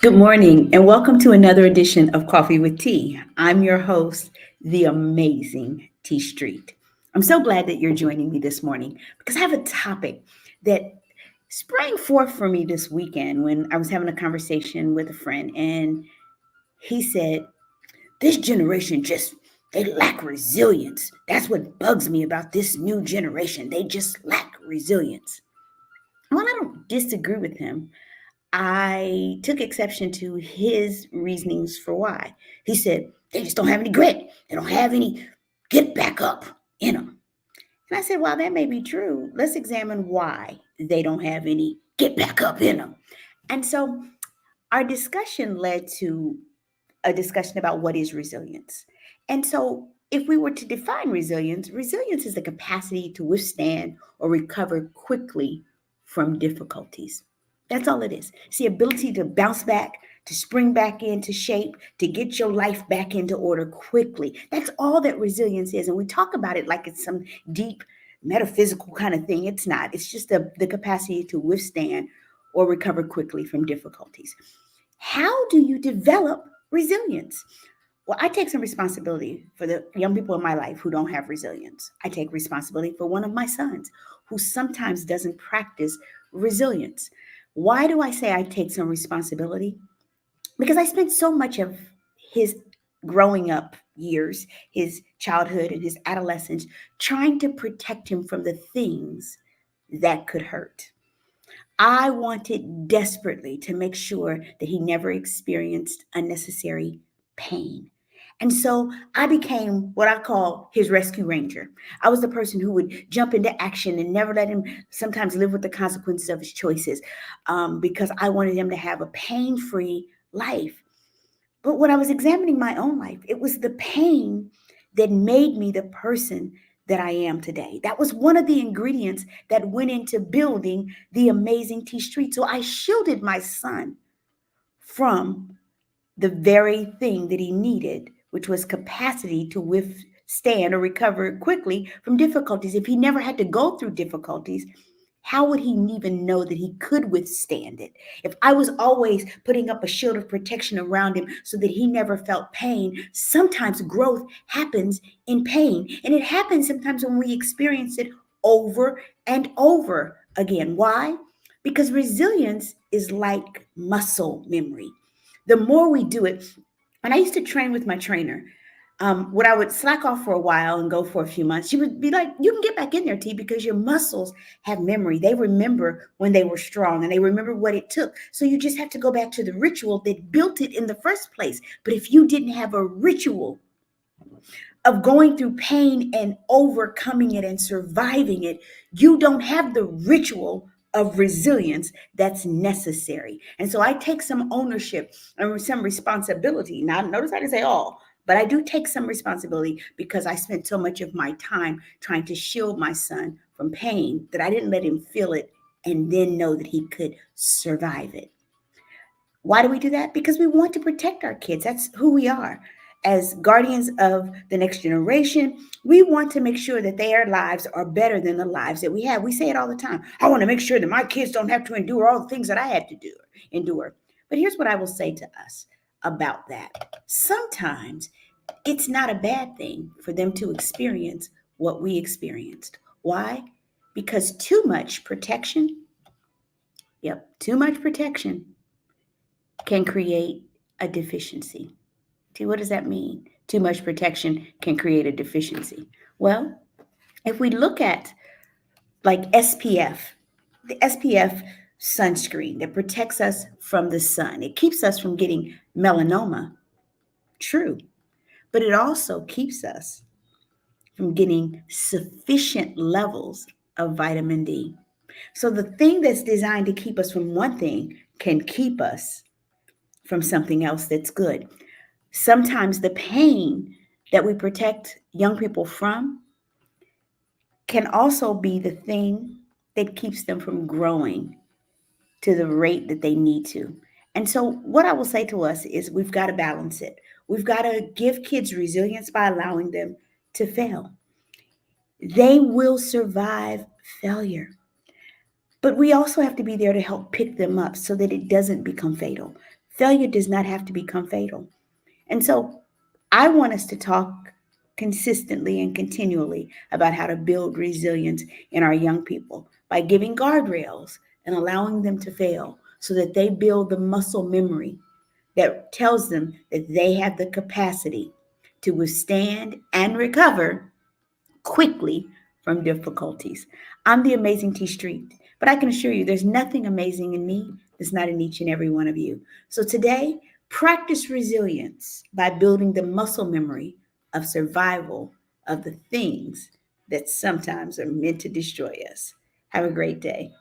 Good morning, and welcome to another edition of Coffee with Tea. I'm your host, the amazing T Street. I'm so glad that you're joining me this morning because I have a topic that sprang forth for me this weekend when I was having a conversation with a friend, and he said, "This generation just they lack resilience. That's what bugs me about this new generation. They just lack resilience." Well, I don't disagree with him. I took exception to his reasonings for why. He said, they just don't have any grit. They don't have any get back up in them. And I said, well, that may be true. Let's examine why they don't have any get back up in them. And so our discussion led to a discussion about what is resilience. And so if we were to define resilience, resilience is the capacity to withstand or recover quickly from difficulties. That's all it is. It's the ability to bounce back, to spring back into shape, to get your life back into order quickly. That's all that resilience is. And we talk about it like it's some deep metaphysical kind of thing. It's not. It's just the capacity to withstand or recover quickly from difficulties. How do you develop resilience? Well, I take some responsibility for the young people in my life who don't have resilience. I take responsibility for one of my sons who sometimes doesn't practice resilience. Why do I say I take some responsibility? Because I spent so much of his growing up years, his childhood and his adolescence, trying to protect him from the things that could hurt. I wanted desperately to make sure that he never experienced unnecessary pain. And so I became what I call his rescue ranger. I was the person who would jump into action and never let him sometimes live with the consequences of his choices because I wanted him to have a pain free life. But when I was examining my own life, it was the pain that made me the person that I am today. That was one of the ingredients that went into building the amazing T Street. So I shielded my son from the very thing that he needed, which was capacity to withstand or recover quickly from difficulties. If he never had to go through difficulties, how would he even know that he could withstand it? If I was always putting up a shield of protection around him so that he never felt pain, sometimes growth happens in pain. And it happens sometimes when we experience it over and over again. Why? Because resilience is like muscle memory. The more we do it, and I used to train with my trainer, when I would slack off for a while and go for a few months, she would be like, you can get back in there, T, because your muscles have memory. They remember when they were strong and they remember what it took. So you just have to go back to the ritual that built it in the first place. But if you didn't have a ritual of going through pain and overcoming it and surviving it, you don't have the ritual of resilience that's necessary. And so I take some ownership and some responsibility. Now, notice I didn't say all, but I do take some responsibility because I spent so much of my time trying to shield my son from pain that I didn't let him feel it and then know that he could survive it. Why do we do that? Because we want to protect our kids. That's who we are. As guardians of the next generation, we want to make sure that their lives are better than the lives that we have. We say it all the time. I want to make sure that my kids don't have to endure all the things that I had to endure. But here's what I will say to us about that. Sometimes it's not a bad thing for them to experience what we experienced. Why? Because too much protection, too much protection can create a deficiency. See, what does that mean? Too much protection can create a deficiency. Well, if we look at like SPF, the SPF sunscreen that protects us from the sun, it keeps us from getting melanoma, true, but it also keeps us from getting sufficient levels of vitamin D. So the thing that's designed to keep us from one thing can keep us from something else that's good. Sometimes the pain that we protect young people from can also be the thing that keeps them from growing to the rate that they need to. And so, what I will say to us is we've got to balance it. We've got to give kids resilience by allowing them to fail. They will survive failure. But we also have to be there to help pick them up so that it doesn't become fatal. Failure does not have to become fatal. And so I want us to talk consistently and continually about how to build resilience in our young people by giving guardrails and allowing them to fail so that they build the muscle memory that tells them that they have the capacity to withstand and recover quickly from difficulties. I'm the amazing T Street, but I can assure you there's nothing amazing in me that's not in each and every one of you. So today, practice resilience by building the muscle memory of survival of the things that sometimes are meant to destroy us. Have a great day.